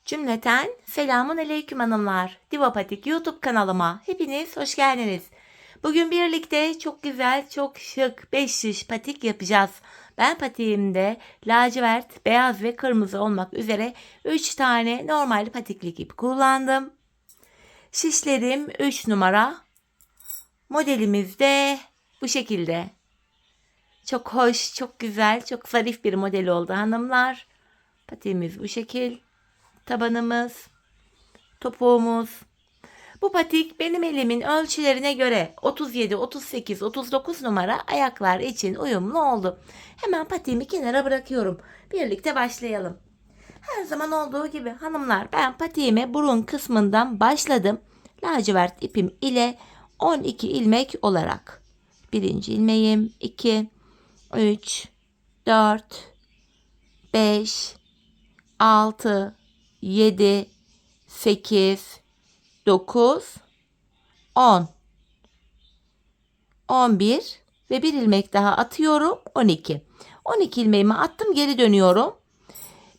Cümleten selamun aleyküm hanımlar. Divapatik YouTube kanalıma hepiniz hoş geldiniz. Bugün birlikte çok güzel, çok şık 5 şiş patik yapacağız. Ben patiğimde lacivert, beyaz ve kırmızı olmak üzere 3 tane normal patiklik ip kullandım. Şişlerim 3 numara. Modelimiz de bu şekilde. Çok hoş, çok güzel, çok zarif bir model oldu hanımlar. Patiğimiz bu şekil. Tabanımız, topuğumuz. Bu patik benim elimin ölçülerine göre 37, 38, 39 numara ayaklar için uyumlu oldu. Hemen patiğimi kenara bırakıyorum. Birlikte başlayalım. Her zaman olduğu gibi hanımlar, ben patiğime burun kısmından başladım. Lacivert ipim ile 12 ilmek olarak. Birinci ilmeğim 2, 3, 4, 5, 6, 7, 8, 9, 10, 11 ve bir ilmek daha atıyorum, 12. 12 ilmeğimi attım, geri dönüyorum.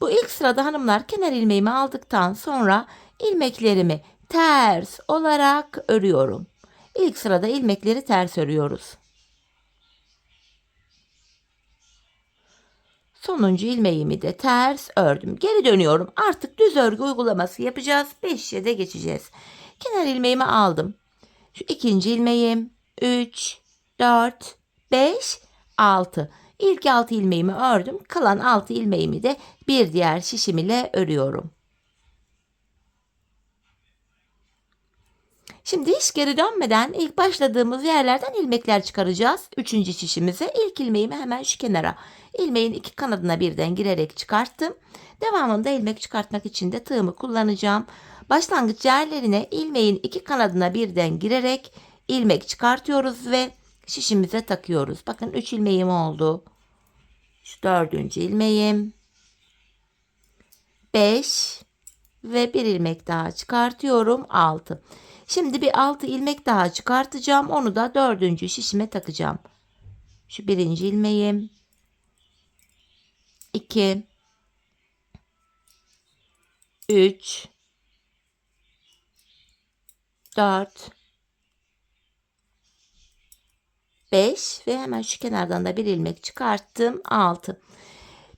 Bu ilk sırada hanımlar, kenar ilmeğimi aldıktan sonra ilmeklerimi ters olarak örüyorum. İlk sırada ilmekleri ters örüyoruz. Sonuncu ilmeğimi de ters ördüm. Geri dönüyorum. Artık düz örgü uygulaması yapacağız. 5 şişe geçeceğiz. Kenar ilmeğimi aldım. Şu ikinci ilmeğim 3, 4, 5, 6. İlk 6 ilmeğimi ördüm. Kalan 6 ilmeğimi de bir diğer şişim ile örüyorum. Şimdi hiç geri dönmeden ilk başladığımız yerlerden ilmekler çıkaracağız. Üçüncü şişimize ilk ilmeğimi hemen şu kenara, ilmeğin iki kanadına birden girerek çıkarttım. Devamında ilmek çıkartmak için de tığımı kullanacağım. Başlangıç yerlerine ilmeğin iki kanadına birden girerek ilmek çıkartıyoruz ve şişimize takıyoruz. Bakın 3 ilmeğim oldu. Şu dördüncü ilmeğim. 5 ve bir ilmek daha çıkartıyorum. 6. Şimdi bir 6 ilmek daha çıkartacağım. Onu da dördüncü şişime takacağım. Şu birinci ilmeğim. 2, 3, 4, 5 ve hemen şu kenardan da bir ilmek çıkarttım. 6.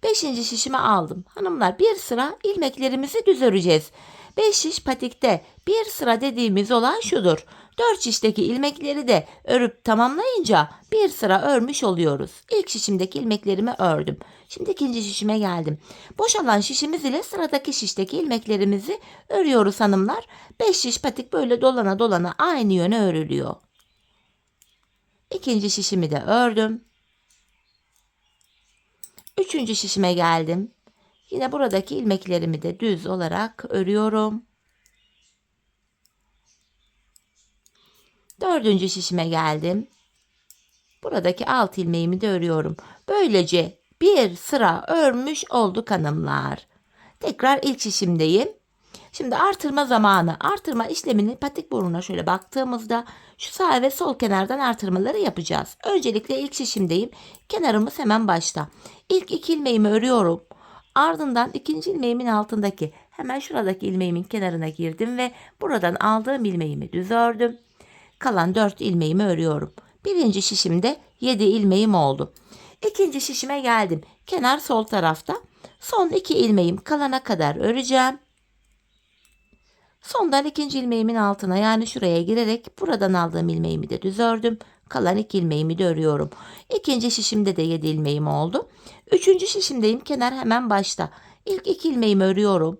Beşinci şişimi aldım. Hanımlar, bir sıra ilmeklerimizi düz öreceğiz. 5 şiş patikte bir sıra dediğimiz olay şudur. 4 şişteki ilmekleri de örüp tamamlayınca bir sıra örmüş oluyoruz. İlk şişimdeki ilmeklerimi ördüm. Şimdi ikinci şişime geldim. Boşalan şişimiz ile sıradaki şişteki ilmeklerimizi örüyoruz hanımlar. 5 şiş patik böyle dolana dolana aynı yöne örülüyor. İkinci şişimi de ördüm. Üçüncü şişime geldim. Yine buradaki ilmeklerimi de düz olarak örüyorum. Dördüncü şişime geldim. Buradaki alt ilmeğimi de örüyorum. Böylece bir sıra örmüş olduk hanımlar. Tekrar ilk şişimdeyim. Şimdi artırma zamanı. Artırma işlemini patik burnuna şöyle baktığımızda şu sağ ve sol kenardan artırmaları yapacağız. Öncelikle ilk şişimdeyim. Kenarımız hemen başta. İlk 2 ilmeğimi örüyorum. Ardından ikinci ilmeğimin altındaki hemen şuradaki ilmeğimin kenarına girdim ve buradan aldığım ilmeğimi düz ördüm. Kalan 4 ilmeğimi örüyorum. Birinci şişimde 7 ilmeğim oldu. İkinci şişime geldim. Kenar sol tarafta. Son 2 ilmeğim kalana kadar öreceğim. Sondan ikinci ilmeğimin altına, yani şuraya girerek buradan aldığım ilmeğimi de düz ördüm. Kalan 2 ilmeğimi de örüyorum. İkinci şişimde de 7 ilmeğim oldu. Üçüncü şişimdeyim. Kenar hemen başta. İlk 2 ilmeğimi örüyorum.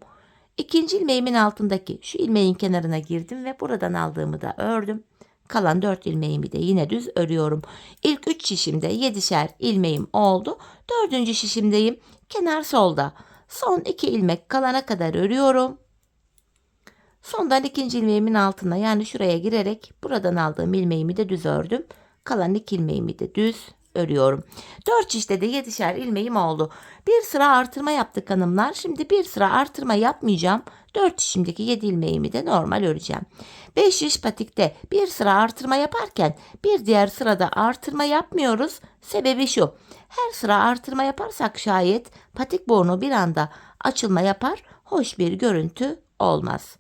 İkinci ilmeğimin altındaki şu ilmeğin kenarına girdim ve buradan aldığımı da ördüm. Kalan 4 ilmeğimi de yine düz örüyorum. İlk 3 şişimde 7'şer ilmeğim oldu. Dördüncü şişimdeyim. Kenar solda. Son 2 ilmek kalana kadar örüyorum. Sondan ikinci ilmeğimin altına, yani şuraya girerek buradan aldığım ilmeğimi de düz ördüm. Kalan 2 ilmeğimi de düz örüyorum. 4 şişte de 7'şer ilmeğim oldu. Bir sıra artırma yaptık hanımlar. Şimdi bir sıra artırma yapmayacağım. 4 şişimdeki 7 ilmeğimi de normal öreceğim. 5 şiş patikte bir sıra artırma yaparken bir diğer sırada artırma yapmıyoruz. Sebebi şu: her sıra artırma yaparsak şayet patik bornu bir anda açılma yapar, hoş bir görüntü olmaz.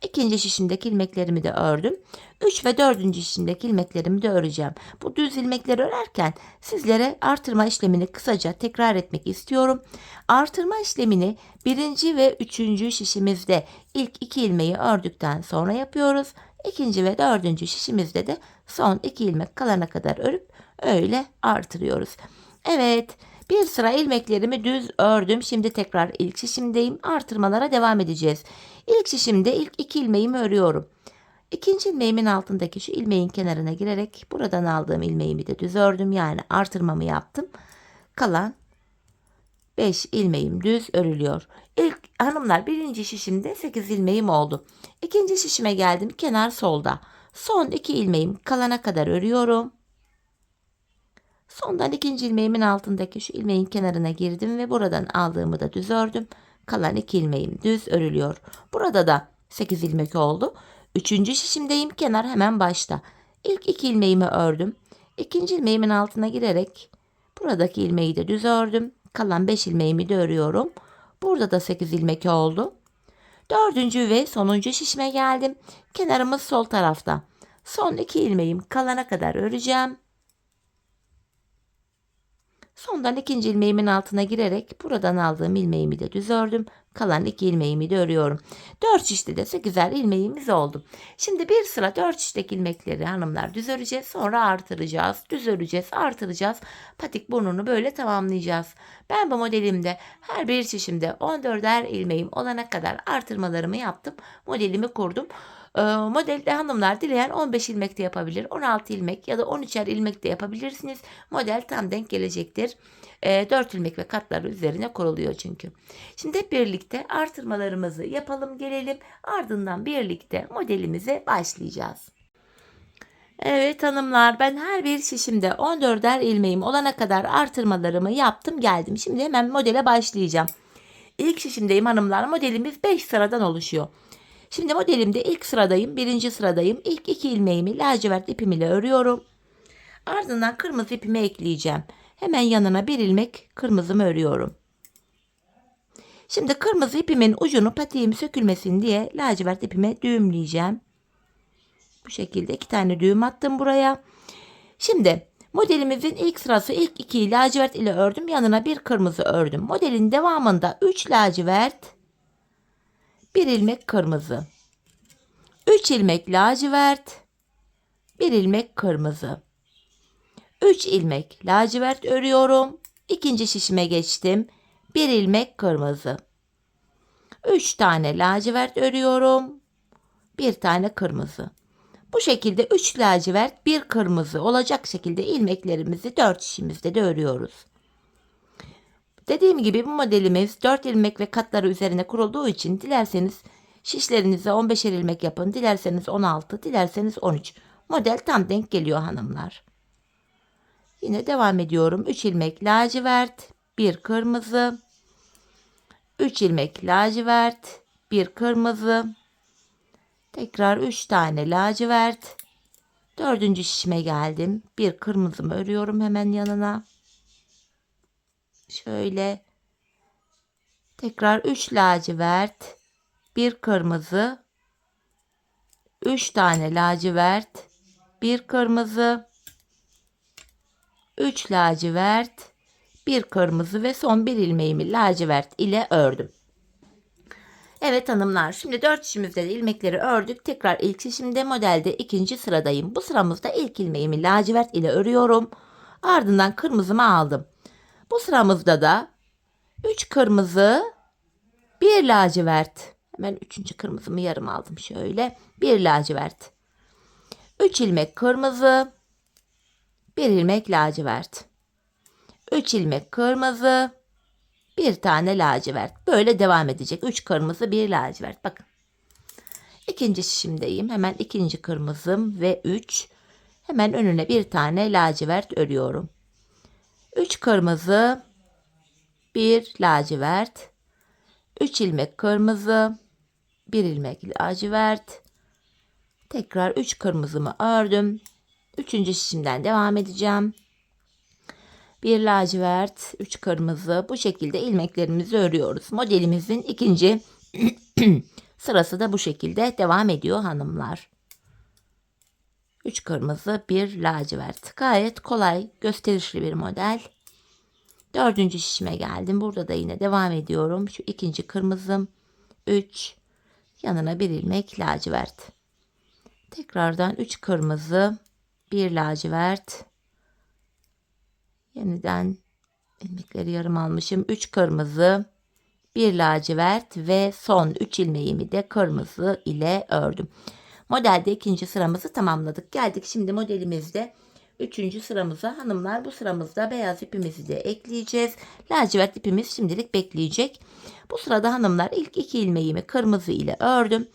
İkinci şişimdeki ilmeklerimi de ördüm. 3 ve 4. şişimdeki ilmeklerimi de öreceğim. Bu düz ilmekleri örerken sizlere artırma işlemini kısaca tekrar etmek istiyorum. Artırma işlemini 1. ve 3. şişimizde ilk 2 ilmeği ördükten sonra yapıyoruz. 2. ve 4. şişimizde de son 2 ilmek kalana kadar örüp öyle artırıyoruz. Evet, bir sıra ilmeklerimi düz ördüm. Şimdi tekrar ilk şişimdeyim. Artırmalara devam edeceğiz. İlk şişimde ilk 2 ilmeğimi örüyorum. İkinci ilmeğimin altındaki şu ilmeğin kenarına girerek buradan aldığım ilmeğimi de düz ördüm. Yani artırmamı yaptım. Kalan 5 ilmeğim düz örülüyor. İlk hanımlar, birinci şişimde 8 ilmeğim oldu. İkinci şişime geldim. Kenar solda. Son 2 ilmeğim kalana kadar örüyorum. Sondan ikinci ilmeğimin altındaki şu ilmeğin kenarına girdim ve buradan aldığımı da düz ördüm. Kalan 2 ilmeğim düz örülüyor. Burada da 8 ilmek oldu. Üçüncü şişimdeyim. Kenar hemen başta. İlk 2 ilmeğimi ördüm. İkinci ilmeğimin altına girerek buradaki ilmeği de düz ördüm. Kalan 5 ilmeğimi de örüyorum. Burada da 8 ilmek oldu. Dördüncü ve sonuncu şişime geldim. Kenarımız sol tarafta. Son 2 ilmeğim kalana kadar öreceğim. Sondan ikinci ilmeğimin altına girerek buradan aldığım ilmeğimi de düz ördüm. Kalan 2 ilmeğimi de örüyorum. 4 şişte de 8'er ilmeğimiz oldu. Şimdi bir sıra 4 şişteki ilmekleri hanımlar düz öreceğiz. Sonra artıracağız. Düz öreceğiz, artıracağız. Patik burnunu böyle tamamlayacağız. Ben bu modelimde her bir şişimde 14'er ilmeğim olana kadar artırmalarımı yaptım. Modelimi kurdum. Modelde hanımlar dileyen 15 ilmek de yapabilir, 16 ilmek ya da 13'er ilmek de yapabilirsiniz. Model tam denk gelecektir. 4 ilmek ve katları üzerine kuruluyor çünkü. Şimdi hep birlikte artırmalarımızı yapalım gelelim. Ardından birlikte modelimize başlayacağız. Evet hanımlar, ben her bir şişimde 14'er ilmeğim olana kadar artırmalarımı yaptım geldim. Şimdi hemen modele başlayacağım. İlk şişimdeyim hanımlar. Modelimiz 5 sıradan oluşuyor. Şimdi modelimde ilk sıradayım, birinci sıradayım. İlk 2 ilmeğimi lacivert ipim ile örüyorum. Ardından kırmızı ipimi ekleyeceğim. Hemen yanına bir ilmek kırmızımı örüyorum. Şimdi kırmızı ipimin ucunu patiğim sökülmesin diye lacivert ipime düğümleyeceğim. Bu şekilde 2 tane düğüm attım buraya. Şimdi modelimizin ilk sırası ilk 2'yi lacivert ile ördüm. Yanına bir kırmızı ördüm. Modelin devamında 3 lacivert, 1 ilmek kırmızı. 3 ilmek lacivert, 1 ilmek kırmızı. 3 ilmek lacivert örüyorum. İkinci şişime geçtim. 1 ilmek kırmızı. 3 tane lacivert örüyorum. 1 tane kırmızı. Bu şekilde 3 lacivert 1 kırmızı olacak şekilde ilmeklerimizi 4 şişimizde de örüyoruz. Dediğim gibi bu modelimiz 4 ilmek ve katları üzerine kurulduğu için dilerseniz şişlerinize 15'er ilmek yapın. Dilerseniz 16, dilerseniz 13. Model tam denk geliyor hanımlar. Yine devam ediyorum. 3 ilmek lacivert, 1 kırmızı. 3 ilmek lacivert, 1 kırmızı. Tekrar 3 tane lacivert. 4. şişime geldim. 1 kırmızımı örüyorum hemen yanına. Şöyle. Tekrar 3 lacivert, 1 kırmızı. 3 tane lacivert, 1 kırmızı. 3 lacivert, 1 kırmızı ve son 1 ilmeğimi lacivert ile ördüm. Evet hanımlar, şimdi 4 şişimizde de ilmekleri ördük. Tekrar ilk şişimde modelde ikinci sıradayım. Bu sıramızda ilk ilmeğimi lacivert ile örüyorum. Ardından kırmızımı aldım. Bu sıramızda da 3 kırmızı, 1 lacivert. Hemen 3. kırmızımı yarım aldım şöyle. 1 lacivert. 3 ilmek kırmızı, 1 ilmek lacivert. 3 ilmek kırmızı, 1 tane lacivert. Böyle devam edecek. 3 kırmızı, 1 lacivert. Bakın. İkinci şişimdeyim. Hemen ikinci kırmızım ve 3. Hemen önüne 1 tane lacivert örüyorum. 3 kırmızı, 1 lacivert. 3 ilmek kırmızı, 1 ilmek lacivert. Tekrar 3 kırmızımı ördüm. 3. şişimden devam edeceğim. Bir lacivert, 3 kırmızı. Bu şekilde ilmeklerimizi örüyoruz. Modelimizin ikinci sırası da bu şekilde devam ediyor hanımlar. 3 kırmızı, 1 lacivert. Gayet kolay, gösterişli bir model. Dördüncü şişime geldim. Burada da yine devam ediyorum. Şu ikinci kırmızım. 3. Yanına bir ilmek lacivert. Tekrardan 3 kırmızı, 1 lacivert. Yeniden ilmekleri yarım almışım. 3 kırmızı, 1 lacivert ve son 3 ilmeğimi de kırmızı ile ördüm. Modelde ikinci sıramızı tamamladık. Geldik şimdi modelimizde üçüncü sıramıza. Hanımlar, bu sıramızda beyaz ipimizi de ekleyeceğiz. Lacivert ipimiz şimdilik bekleyecek. Bu sırada hanımlar ilk 2 ilmeğimi kırmızı ile ördüm.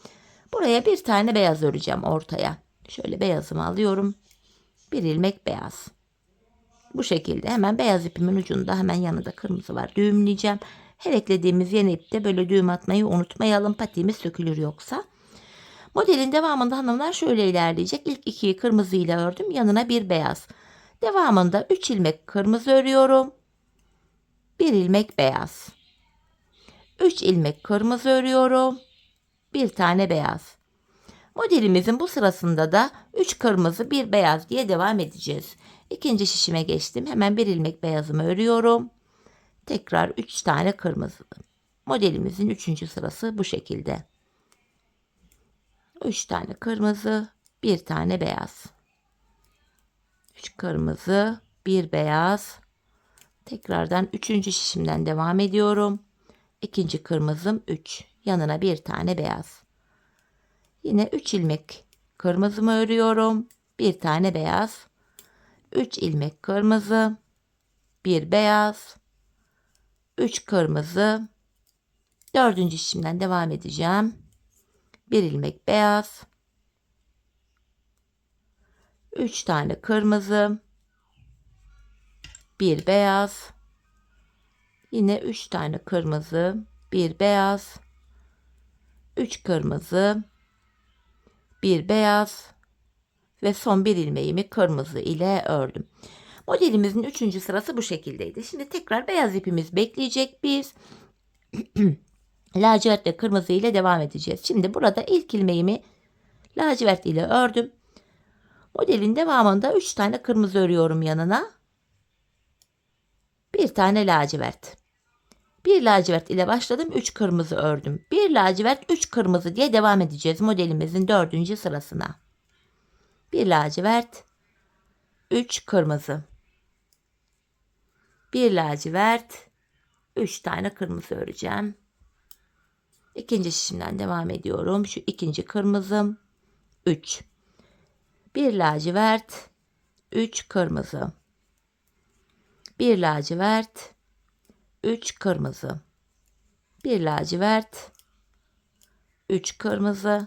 Buraya bir tane beyaz öreceğim ortaya. Şöyle beyazımı alıyorum. Bir ilmek beyaz. Bu şekilde hemen beyaz ipimin ucunda hemen yanında kırmızı var. Düğümleyeceğim. Her eklediğimiz yeni ipte böyle düğüm atmayı unutmayalım. Patiğimiz sökülür yoksa. Modelin devamında hanımlar şöyle ilerleyecek. İlk 2'yi kırmızı ile ördüm. Yanına bir beyaz. Devamında 3 ilmek kırmızı örüyorum. 1 ilmek beyaz. 3 ilmek kırmızı örüyorum. Bir tane beyaz. Modelimizin bu sırasında da 3 kırmızı 1 beyaz diye devam edeceğiz. İkinci şişime geçtim. Hemen bir ilmek beyazımı örüyorum. Tekrar 3 tane kırmızı. Modelimizin 3. sırası bu şekilde. 3 tane kırmızı, 1 tane beyaz. 3 kırmızı, 1 beyaz. Tekrardan 3. şişimden devam ediyorum. İkinci kırmızım 3. Yanına bir tane beyaz. Yine 3 ilmek kırmızımı örüyorum. Bir tane beyaz. 3 ilmek kırmızı. 1 beyaz. 3 kırmızı. 4. şişimden devam edeceğim. 1 ilmek beyaz. 3 tane kırmızı. 1 beyaz. Yine 3 tane kırmızı. 1 beyaz. 3 kırmızı. 1 beyaz. Ve son bir ilmeğimi kırmızı ile ördüm. Modelimizin 3. sırası bu şekildeydi. Şimdi tekrar beyaz ipimiz bekleyecek. Biz lacivert ve kırmızı ile devam edeceğiz. Şimdi burada ilk ilmeğimi lacivert ile ördüm. Modelin devamında 3 tane kırmızı örüyorum yanına. Bir tane lacivert. Bir lacivert ile başladım. 3 kırmızı ördüm. Bir lacivert 3 kırmızı diye devam edeceğiz modelimizin 4. sırasına. Bir lacivert, 3 kırmızı. Bir lacivert, 3 tane kırmızı öreceğim. İkinci şişimden devam ediyorum. Şu ikinci kırmızım 3. Bir lacivert, 3 kırmızı. Bir lacivert, 3 kırmızı. Bir lacivert, 3 kırmızı.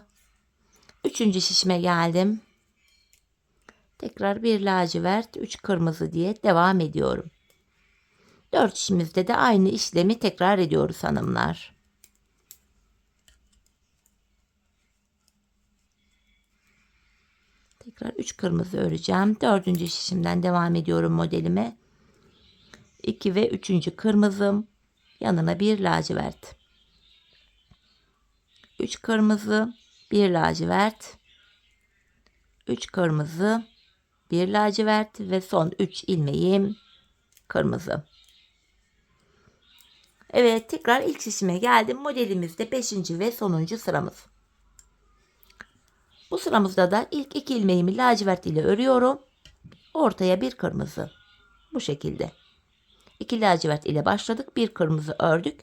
Üçüncü şişime geldim. Tekrar bir lacivert, 3 kırmızı diye devam ediyorum. 4 şişimizde de aynı işlemi tekrar ediyoruz hanımlar. Tekrar 3 kırmızı öreceğim. 4. şişimden devam ediyorum modelime. 2 ve 3. kırmızım. Yanına bir lacivert. 3 kırmızı, 1 lacivert. 3 kırmızı, 1 lacivert ve son 3 ilmeğim kırmızı. Evet, tekrar ilk şişime geldim. Modelimizde 5. ve sonuncu sıramız. Bu sıramızda da ilk 2 ilmeğimi lacivert ile örüyorum. Ortaya bir kırmızı. Bu şekilde. 2 lacivert ile başladık. Bir kırmızı ördük.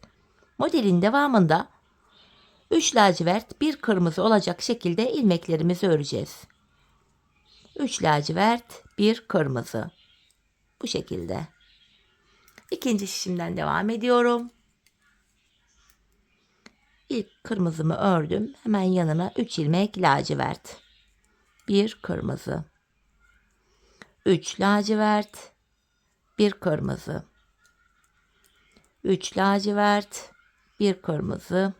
Modelin devamında 3 lacivert, 1 kırmızı olacak şekilde ilmeklerimizi öreceğiz. 3 lacivert, 1 kırmızı. Bu şekilde. İkinci şişimden devam ediyorum. İlk kırmızımı ördüm. Hemen yanına 3 ilmek lacivert. 1 kırmızı. 3 lacivert. 1 kırmızı. 3 lacivert. 1 kırmızı.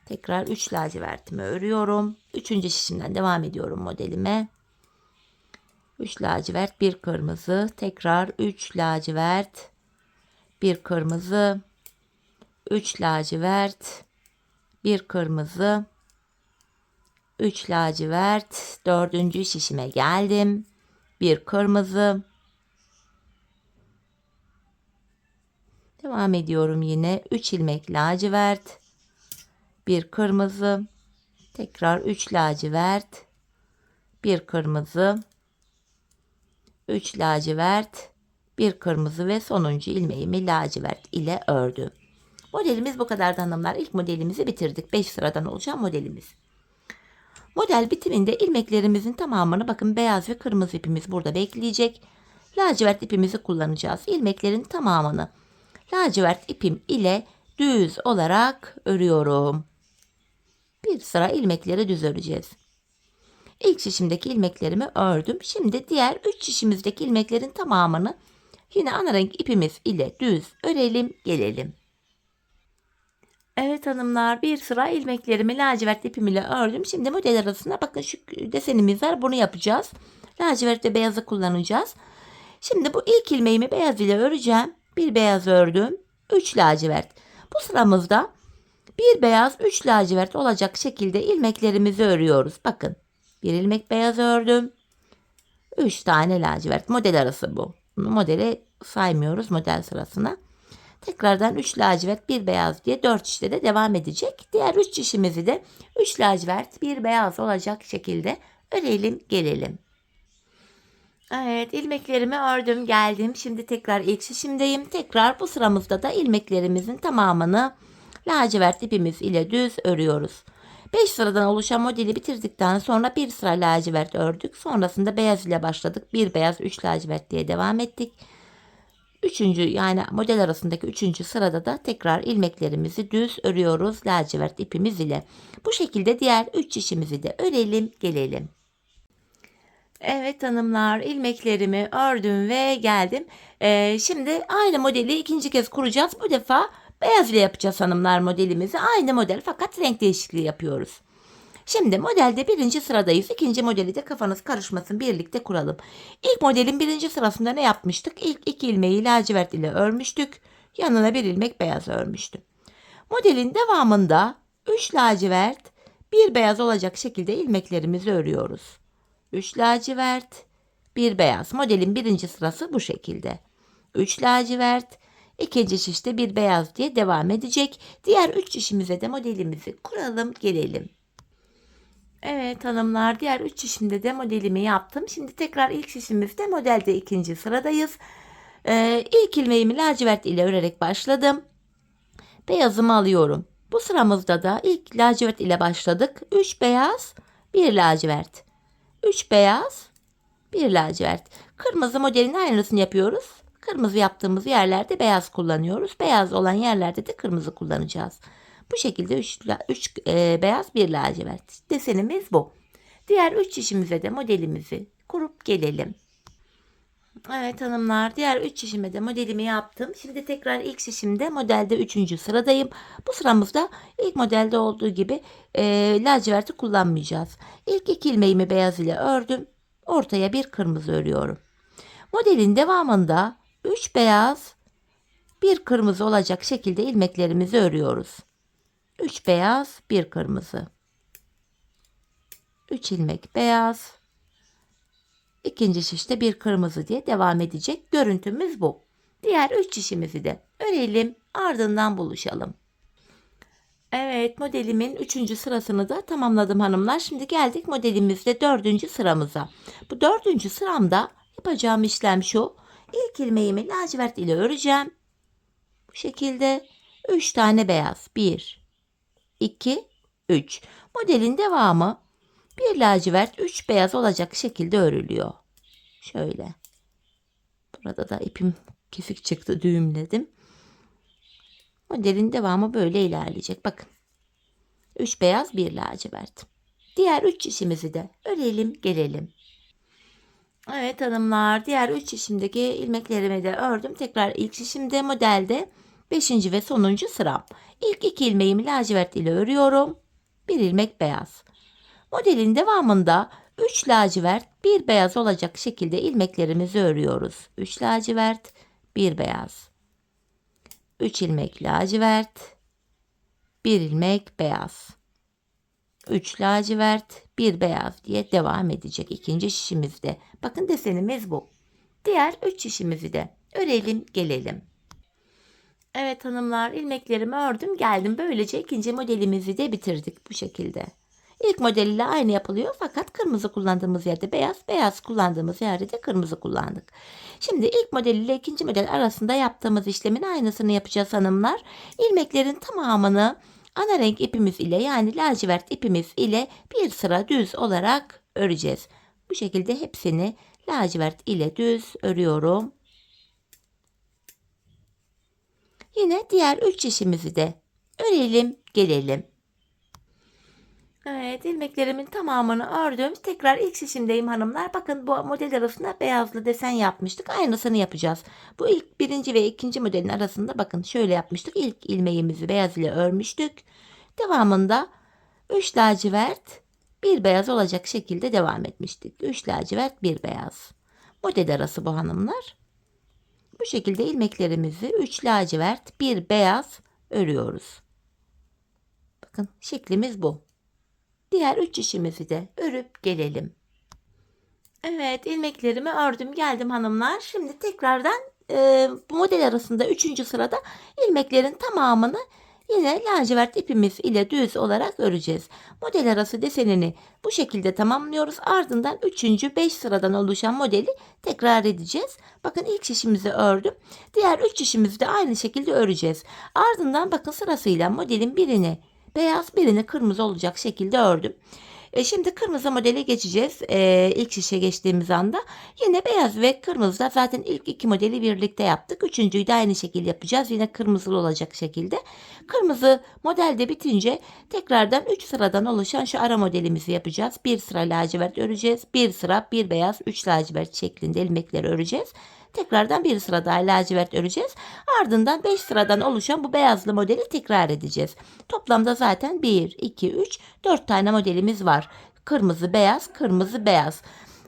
Tekrar 3 lacivertimi örüyorum. 3. şişimden devam ediyorum modelime. 3 lacivert, bir kırmızı, tekrar 3 lacivert, bir kırmızı, 3 lacivert, bir kırmızı, 3 lacivert, dördüncü şişime geldim. Bir kırmızı. Devam ediyorum yine. 3 ilmek lacivert, bir kırmızı, tekrar 3 lacivert, bir kırmızı, 3 lacivert, bir kırmızı ve sonuncu ilmeğimi lacivert ile ördüm. Modelimiz bu kadar hanımlar. İlk modelimizi bitirdik. 5 sıradan oluşan modelimiz. Model bitiminde ilmeklerimizin tamamını, bakın beyaz ve kırmızı ipimiz burada bekleyecek. Lacivert ipimizi kullanacağız. İlmeklerin tamamını lacivert ipim ile düz olarak örüyorum. Bir sıra ilmekleri düz öreceğiz. İlk şişimdeki ilmeklerimi ördüm. Şimdi diğer 3 şişimizdeki ilmeklerin tamamını yine ana renk ipimiz ile düz örelim, gelelim. Evet hanımlar, bir sıra ilmeklerimi lacivert ipim ile ördüm. Şimdi model arasına bakın, şu desenimiz var, bunu yapacağız. Lacivert ve beyazı kullanacağız. Şimdi bu ilk ilmeğimi beyaz ile öreceğim. Bir beyaz ördüm, 3 lacivert. Bu sıramızda bir beyaz 3 lacivert olacak şekilde ilmeklerimizi örüyoruz. Bakın, bir ilmek beyaz ördüm, 3 tane lacivert. Model arası bu. Modeli saymıyoruz model sırasına. Tekrardan 3 lacivert, bir beyaz diye 4 şişte de devam edecek. Diğer 3 şişimizi de 3 lacivert, bir beyaz olacak şekilde örelim, gelelim. Evet, ilmeklerimi ördüm, geldim. Şimdi tekrar ilk şişimdeyim. Tekrar bu sıramızda da ilmeklerimizin tamamını lacivert ipimiz ile düz örüyoruz. 5 sıradan oluşan modeli bitirdikten sonra bir sıra lacivert ördük. Sonrasında beyaz ile başladık. Bir beyaz, 3 lacivert diye devam ettik. Üçüncü, yani model arasındaki 3. sırada da tekrar ilmeklerimizi düz örüyoruz lacivert ipimiz ile. Bu şekilde diğer 3 şişimizi de örelim, gelelim. Evet hanımlar, ilmeklerimi ördüm ve geldim. Şimdi aynı modeli ikinci kez kuracağız. Bu defa beyaz ile yapacağız hanımlar modelimizi. Aynı model, fakat renk değişikliği yapıyoruz. Şimdi modelde 1. sıradayız. 2. modeli de kafanız karışmasın, birlikte kuralım. İlk modelin 1. sırasında ne yapmıştık? İlk 2 ilmeği lacivert ile örmüştük. Yanına bir ilmek beyaz örmüştüm. Modelin devamında 3 lacivert, bir beyaz olacak şekilde ilmeklerimizi örüyoruz. 3 lacivert, bir beyaz. Modelin 1. sırası bu şekilde. 3 lacivert, ikinci şişte bir beyaz diye devam edecek. Diğer 3 şişimize de modelimizi kuralım, gelelim. Evet hanımlar, diğer 3 şişimde de modelimi yaptım. Şimdi tekrar ilk şişimizde modelde 2. sıradayız. İlk ilmeğimi lacivert ile örerek başladım. Beyazımı alıyorum. Bu sıramızda da ilk lacivert ile başladık. 3 beyaz, 1 lacivert. 3 beyaz, 1 lacivert. Kırmızı modelin aynısını yapıyoruz. Kırmızı yaptığımız yerlerde beyaz kullanıyoruz. Beyaz olan yerlerde de kırmızı kullanacağız. Bu şekilde 3 beyaz, 1 lacivert. Desenimiz bu. Diğer 3 şişimize de modelimizi kurup gelelim. Evet hanımlar, diğer 3 şişime de modelimi yaptım. Şimdi tekrar ilk şişimde modelde 3. sıradayım. Bu sıramızda ilk modelde olduğu gibi laciverti kullanmayacağız. İlk 2 ilmeğimi beyaz ile ördüm. Ortaya bir kırmızı örüyorum. Modelin devamında 3 beyaz, 1 kırmızı olacak şekilde ilmeklerimizi örüyoruz. 3 beyaz, 1 kırmızı. 3 ilmek beyaz. İkinci şişte bir kırmızı diye devam edecek. Görüntümüz bu. Diğer 3 şişimizi de örelim, ardından buluşalım. Evet, modelimin 3. sırasını da tamamladım hanımlar. Şimdi geldik modelimizde 4. sıramıza. Bu 4. sıramda yapacağım işlem şu. İlk ilmeğimi lacivert ile öreceğim. Bu şekilde 3 tane beyaz. 1, 2, 3. Modelin devamı bir lacivert, 3 beyaz olacak şekilde örülüyor. Şöyle. Burada da ipim kesik çıktı, düğümledim. Modelin devamı böyle ilerleyecek. Bakın. 3 beyaz, 1 lacivert. Diğer 3 şişimizi de örelim, gelelim. Evet hanımlar, diğer 3 şişimdeki ilmeklerimi de ördüm. Tekrar ilk şişimde modelde 5. ve sonuncu sıram. İlk 2 ilmeğimi lacivert ile örüyorum. 1 ilmek beyaz. Modelin devamında 3 lacivert, 1 beyaz olacak şekilde ilmeklerimizi örüyoruz. 3 lacivert, 1 beyaz. 3 ilmek lacivert, 1 ilmek beyaz. 3 lacivert, 1 beyaz diye devam edecek ikinci şişimizde. Bakın desenimiz bu. Diğer 3 şişimizi de örelim gelelim. Evet hanımlar, ilmeklerimi ördüm geldim. Böylece ikinci modelimizi de bitirdik bu şekilde. İlk modeliyle aynı yapılıyor fakat kırmızı kullandığımız yerde beyaz, beyaz kullandığımız yerde de kırmızı kullandık. Şimdi ilk model ile ikinci model arasında yaptığımız işlemin aynısını yapacağız hanımlar. İlmeklerin tamamını ana renk ipimiz ile yani lacivert ipimiz ile bir sıra düz olarak öreceğiz. Bu şekilde hepsini lacivert ile düz örüyorum. Yine diğer 3 işimizi de örelim gelelim. Evet, ilmeklerimin tamamını ördüm. Tekrar ilk şişimdeyim hanımlar. Bakın bu model arasında beyazlı desen yapmıştık. Aynısını yapacağız. Bu ilk birinci ve ikinci modelin arasında bakın şöyle yapmıştık. İlk ilmeğimizi beyaz ile örmüştük. Devamında 3 lacivert 1 beyaz olacak şekilde devam etmiştik. 3 lacivert 1 beyaz. Model arası bu hanımlar. Bu şekilde ilmeklerimizi 3 lacivert 1 beyaz örüyoruz. Bakın şeklimiz bu. Diğer 3 işimizi de örüp gelelim. Evet, ilmeklerimi ördüm geldim hanımlar. Şimdi tekrardan bu model arasında 3. sırada ilmeklerin tamamını yine lacivert ipimiz ile düz olarak öreceğiz. Model arası desenini bu şekilde tamamlıyoruz. Ardından 3. 5 sıradan oluşan modeli tekrar edeceğiz. Bakın ilk şişimizi ördüm. Diğer 3 şişimizi de aynı şekilde öreceğiz. Ardından bakın sırasıyla modelin birini beyaz birini kırmızı olacak şekilde ördüm. Şimdi kırmızı modele geçeceğiz. İlk şişe geçtiğimiz anda. Yine beyaz ve kırmızı da zaten ilk 2 modeli birlikte yaptık. Üçüncüyü de aynı şekilde yapacağız. Yine kırmızılı olacak şekilde. Kırmızı modelde bitince tekrardan 3 sıradan oluşan şu ara modelimizi yapacağız. Bir sıra lacivert öreceğiz. Bir sıra bir beyaz 3 lacivert şeklinde ilmekleri öreceğiz. Tekrardan bir sıra daha lacivert öreceğiz. Ardından 5 sıradan oluşan bu beyazlı modeli tekrar edeceğiz. Toplamda zaten 1, 2, 3, 4 tane modelimiz var. Kırmızı, beyaz, kırmızı, beyaz.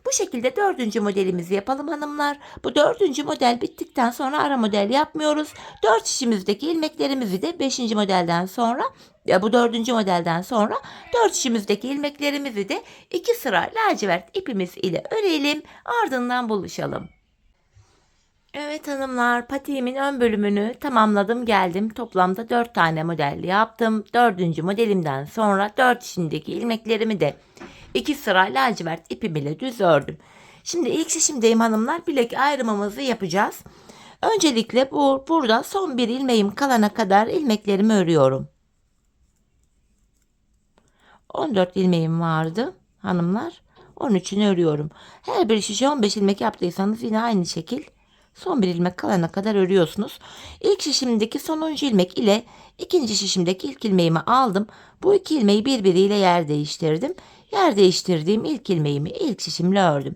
Bu şekilde 4. modelimizi yapalım hanımlar. Bu 4. model bittikten sonra ara model yapmıyoruz. 4 şişimizdeki ilmeklerimizi de 5. modelden sonra bu 4. modelden sonra 4 şişimizdeki ilmeklerimizi de 2 sıra lacivert ipimiz ile örelim. Ardından buluşalım. Evet hanımlar, patiğimin ön bölümünü tamamladım geldim. Toplamda 4 tane model yaptım. 4. modelimden sonra 4 şişindeki ilmeklerimi de 2 sıra lacivert ipim ile düz ördüm. Şimdi ilk şişimdeyim hanımlar. Bilek ayrımımızı yapacağız. Öncelikle burada son bir ilmeğim kalana kadar ilmeklerimi örüyorum. 14 ilmeğim vardı hanımlar. 13'ünü örüyorum. Her bir şişe 15 ilmek yaptıysanız yine aynı şekil son bir ilmek kalana kadar örüyorsunuz. İlk şişimdeki sonuncu ilmek ile ikinci şişimdeki ilk ilmeğimi aldım. Bu iki ilmeği birbiriyle yer değiştirdim. Yer değiştirdiğim ilk ilmeğimi ilk şişimle ördüm.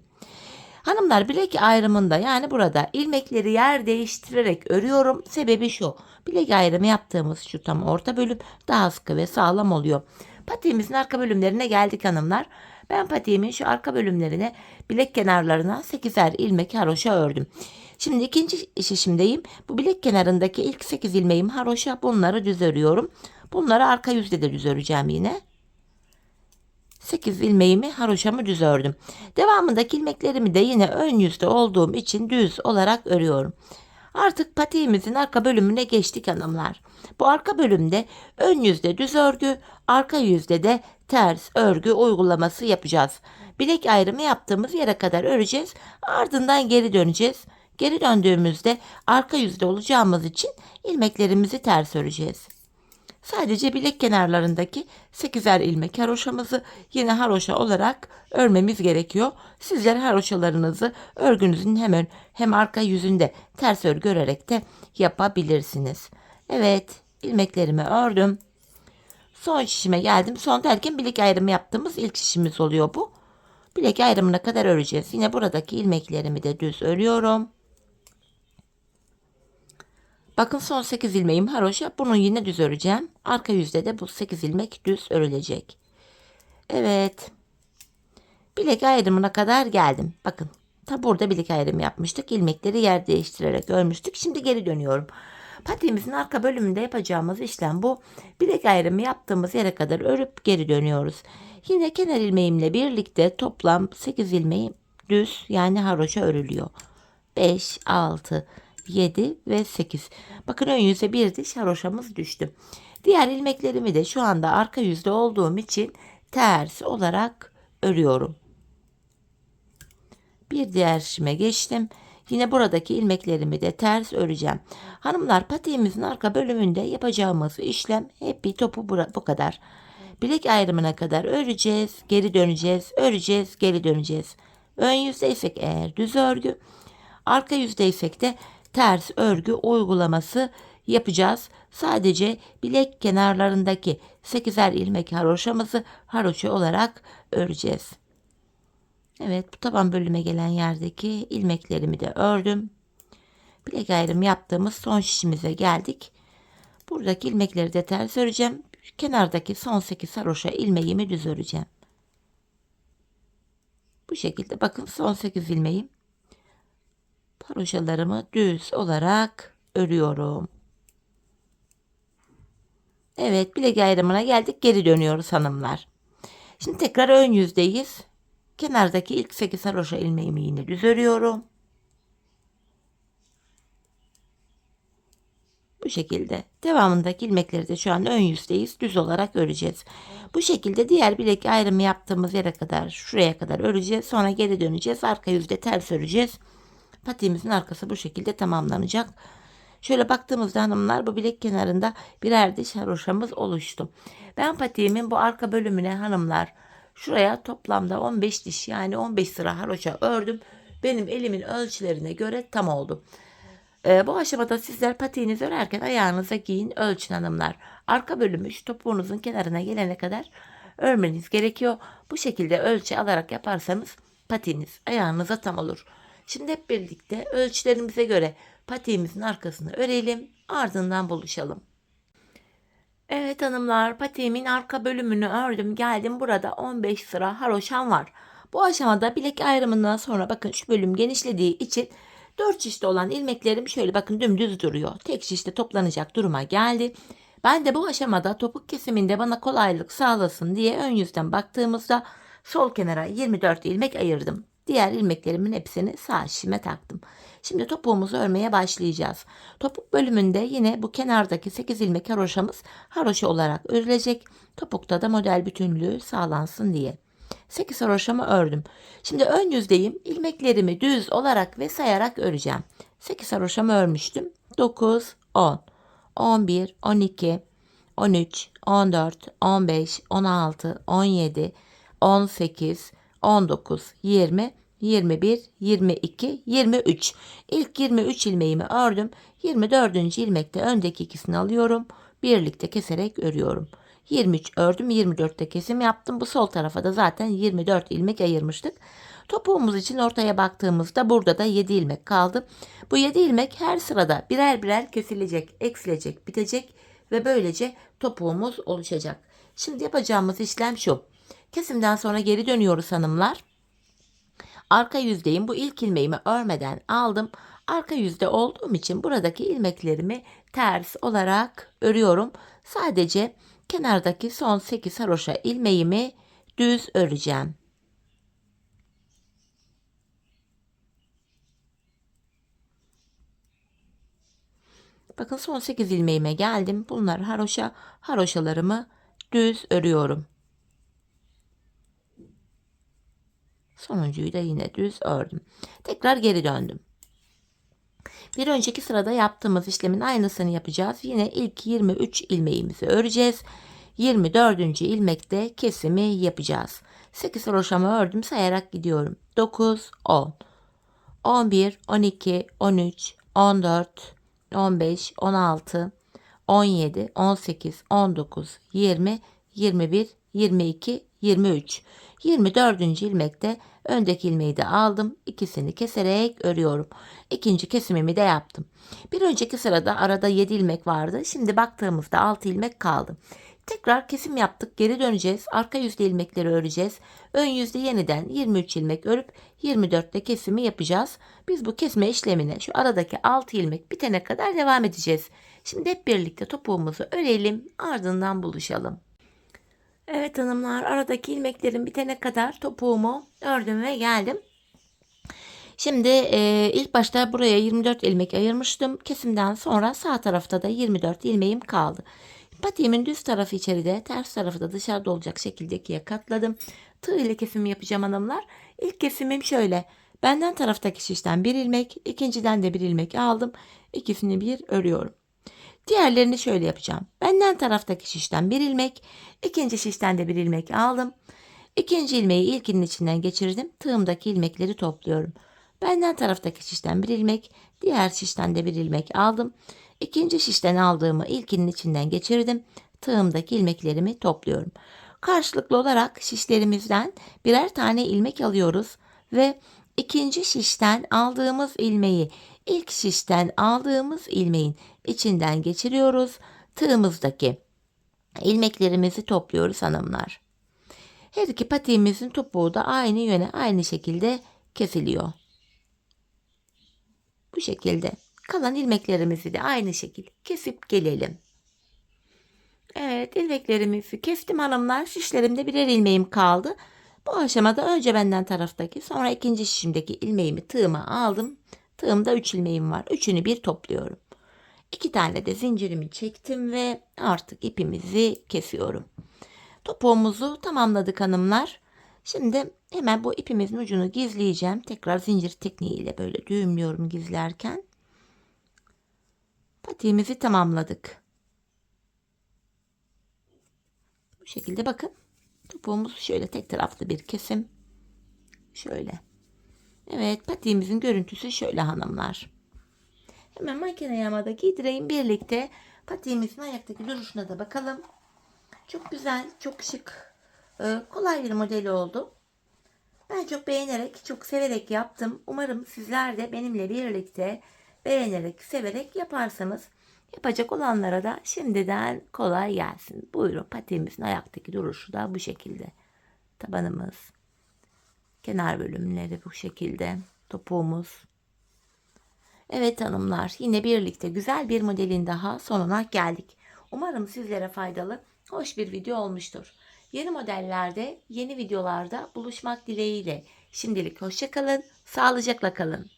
Hanımlar, bilek ayrımında yani burada ilmekleri yer değiştirerek örüyorum. Sebebi şu: bilek ayrımı yaptığımız şu tam orta bölüm daha sıkı ve sağlam oluyor. Patiğimizin arka bölümlerine geldik hanımlar. Ben patiğimin şu arka bölümlerine bilek kenarlarına 8'er ilmek haroşa ördüm. Şimdi ikinci şişimdeyim. Bu bilek kenarındaki ilk 8 ilmeğim haroşa, bunları düz örüyorum. Bunları arka yüzde de düz öreceğim yine. 8 ilmeğimi haroşamı düz ördüm. Devamındaki ilmeklerimi de yine ön yüzde olduğum için düz olarak örüyorum. Artık patiğimizin arka bölümüne geçtik hanımlar. Bu arka bölümde ön yüzde düz örgü, arka yüzde de ters örgü uygulaması yapacağız. Bilek ayrımı yaptığımız yere kadar öreceğiz. Ardından geri döneceğiz. Geri döndüğümüzde arka yüzde olacağımız için ilmeklerimizi ters öreceğiz. Sadece bilek kenarlarındaki 8'er ilmek haroşamızı yine haroşa olarak örmemiz gerekiyor. Sizler haroşalarınızı örgünüzün hem arka yüzünde ters örgü örerek de yapabilirsiniz. Evet, ilmeklerimi ördüm. Son şişime geldim. Son derken bilek ayrımı yaptığımız ilk şişimiz oluyor bu. Bilek ayrımına kadar öreceğiz. Yine buradaki ilmeklerimi de düz örüyorum. Bakın son 8 ilmeğim haroşa. Bunu yine düz öreceğim. Arka yüzde de bu 8 ilmek düz örülecek. Evet. bilek ayrımına kadar geldim. Bakın ta burada bilek ayrımı yapmıştık. İlmekleri yer değiştirerek örmüştük. Şimdi geri dönüyorum. Patiğimizin arka bölümünde yapacağımız işlem bu. Bilek ayrımı yaptığımız yere kadar örüp geri dönüyoruz. Yine kenar ilmeğimle birlikte toplam 8 ilmeğim düz yani haroşa örülüyor. 5, 6, 7 ve 8. Bakın ön yüze bir diş haroşamız düştü. Diğer ilmeklerimi de şu anda arka yüzde olduğum için ters olarak örüyorum. Bir diğer işime geçtim. Yine buradaki ilmeklerimi de ters öreceğim. Hanımlar, patiğimizin arka bölümünde yapacağımız işlem hep bir topu bu kadar. Bilek ayrımına kadar öreceğiz, geri döneceğiz, öreceğiz, geri döneceğiz. Ön yüzdeysek eğer düz örgü, arka yüzdeysek de ters örgü uygulaması yapacağız. Sadece bilek kenarlarındaki 8'er ilmek haroşamızı haroşa olarak öreceğiz. Evet, bu taban bölüme gelen yerdeki ilmeklerimi de ördüm. Bilek ayrım yaptığımız son şişimize geldik. Buradaki ilmekleri de ters öreceğim. Kenardaki son 8 haroşa ilmeğimi düz öreceğim. Bu şekilde bakın son 8 ilmeğim. Haroşalarımı düz olarak örüyorum. Evet, bilek ayrımına geldik. Geri dönüyoruz hanımlar. Şimdi tekrar ön yüzdeyiz. Kenardaki ilk 8 haroşa ilmeğimi yine düz örüyorum. Bu şekilde. Devamındaki ilmekleri de şu an ön yüzdeyiz. Düz olarak öreceğiz. Bu şekilde diğer bilek ayrımı yaptığımız yere kadar, şuraya kadar öreceğiz. Sonra geri döneceğiz. Arka yüzde ters öreceğiz. Patiğimizin arkası bu şekilde tamamlanacak. Şöyle baktığımızda hanımlar, bu bilek kenarında birer diş haroşamız oluştu. Ben patiğimin bu arka bölümüne hanımlar şuraya toplamda 15 diş yani 15 sıra haroşa ördüm. Benim elimin ölçülerine göre tam oldu. Bu aşamada sizler patiğinizi örerken ayağınıza giyin, ölçün hanımlar. Arka bölümü şu topuğunuzun kenarına gelene kadar örmeniz gerekiyor. Bu şekilde ölçü alarak yaparsanız patiğiniz ayağınıza tam olur. Şimdi hep birlikte ölçülerimize göre patiğimizin arkasını örelim, ardından buluşalım. Evet hanımlar, patiğimin arka bölümünü ördüm, geldim. Burada 15 sıra haroşam var. Bu aşamada bilek ayrımından sonra bakın şu bölüm genişlediği için 4 şişte olan ilmeklerim şöyle bakın dümdüz duruyor. Tek şişte toplanacak duruma geldi. Ben de bu aşamada topuk kesiminde bana kolaylık sağlasın diye ön yüzden baktığımızda sol kenara 24 ilmek ayırdım. Diğer ilmeklerimin hepsini sağ şişime taktım. Şimdi topuğumuzu örmeye başlayacağız. Topuk bölümünde yine bu kenardaki 8 ilmek haroşamız haroşa olarak örülecek. Topukta da model bütünlüğü sağlansın diye. 8 haroşamı ördüm. Şimdi ön yüzdeyim. İlmeklerimi düz olarak ve sayarak öreceğim. 8 haroşamı örmüştüm. 9, 10, 11, 12, 13, 14, 15, 16, 17, 18, 19, 20, 21, 22, 23. İlk 23 ilmeğimi ördüm. 24. ilmekte öndeki ikisini alıyorum. Birlikte keserek örüyorum. 23 ördüm, 24'te kesim yaptım. Bu sol tarafa da zaten 24 ilmek ayırmıştık. Topuğumuz için ortaya baktığımızda burada da 7 ilmek kaldı. Bu 7 ilmek her sırada birer birer kesilecek, eksilecek, bitecek ve böylece topuğumuz oluşacak. Şimdi yapacağımız işlem şu. Kesimden sonra geri dönüyoruz hanımlar. Arka yüzdeyim. Bu ilk ilmeğimi örmeden aldım. Arka yüzde olduğum için buradaki ilmeklerimi ters olarak örüyorum. Sadece kenardaki son 8 haroşa ilmeğimi düz öreceğim. Bakın son 8 ilmeğime geldim. Bunlar haroşa, haroşalarımı düz örüyorum. Sonuncuyu da yine düz ördüm. Tekrar geri döndüm. Bir önceki sırada yaptığımız işlemin aynısını yapacağız. Yine ilk 23 ilmeğimizi öreceğiz. 24. ilmekte kesimi yapacağız. 8 haroşamı ördüm, sayarak gidiyorum. 9, 10, 11, 12, 13, 14, 15, 16, 17, 18, 19, 20, 21, 22, 23. 24. ilmekte öndeki ilmeği de aldım. İkisini keserek örüyorum. İkinci kesimimi de yaptım. Bir önceki sırada arada 7 ilmek vardı. Şimdi baktığımızda 6 ilmek kaldı. Tekrar kesim yaptık. Geri döneceğiz. Arka yüzde ilmekleri öreceğiz. Ön yüzde yeniden 23 ilmek örüp 24'te kesimi yapacağız. Biz bu kesme işlemine şu aradaki 6 ilmek bitene kadar devam edeceğiz. Şimdi hep birlikte topuğumuzu örelim. Ardından buluşalım. Evet hanımlar, aradaki ilmeklerin bitene kadar topuğumu ördüm ve geldim. Şimdi ilk başta buraya 24 ilmek ayırmıştım. Kesimden sonra sağ tarafta da 24 ilmeğim kaldı. Patiğimin düz tarafı içeride, ters tarafı da dışarıda olacak şekilde ikiye katladım. Tığ ile kesim yapacağım hanımlar. İlk kesimim şöyle. Benden taraftaki şişten bir ilmek, ikinciden de bir ilmek aldım. İkisini bir örüyorum. Diğerlerini şöyle yapacağım. Benden taraftaki şişten bir ilmek, ikinci şişten de bir ilmek aldım. İkinci ilmeği ilkinin içinden geçirdim. Tığımdaki ilmekleri topluyorum. Benden taraftaki şişten bir ilmek, diğer şişten de bir ilmek aldım. İkinci şişten aldığımı ilkinin içinden geçirdim. Tığımdaki ilmeklerimi topluyorum. Karşılıklı olarak şişlerimizden birer tane ilmek alıyoruz ve ikinci şişten aldığımız ilmeği ilk şişten aldığımız ilmeğin içinden geçiriyoruz. Tığımızdaki ilmeklerimizi topluyoruz hanımlar. Her iki patiğimizin topuğu da aynı yöne aynı şekilde kesiliyor. Bu şekilde. Kalan ilmeklerimizi de aynı şekilde kesip gelelim. Evet, ilmeklerimizi kestim hanımlar. Şişlerimde birer ilmeğim kaldı. Bu aşamada önce benden taraftaki, sonra ikinci şişimdeki ilmeğimi tığıma aldım. Tığımda 3 ilmeğim var. Üçünü bir topluyorum. 2 tane de zincirimi çektim ve artık ipimizi kesiyorum. Topuğumuzu tamamladık hanımlar. Şimdi hemen bu ipimizin ucunu gizleyeceğim. Tekrar zincir tekniğiyle böyle düğümlüyorum gizlerken. Patiğimizi tamamladık. Bu şekilde bakın. Topuğumuz şöyle tek taraflı bir kesim. Şöyle. Evet, patiğimizin görüntüsü şöyle hanımlar. Hemen makine yağmada giydireyim, birlikte patiğimizin ayaktaki duruşuna da bakalım. Çok güzel, çok şık, kolay bir model oldu. Ben çok beğenerek, çok severek yaptım. Umarım sizler de benimle birlikte beğenerek, severek yaparsanız. Yapacak olanlara da şimdiden kolay gelsin. Buyurun, patiğimizin ayaktaki duruşu da bu şekilde. Tabanımız, kenar bölümleri bu şekilde. Topuğumuz. Evet hanımlar, yine birlikte güzel bir modelin daha sonuna geldik. Umarım sizlere faydalı, hoş bir video olmuştur. Yeni modellerde, yeni videolarda buluşmak dileğiyle. Şimdilik hoşça kalın, sağlıcakla kalın.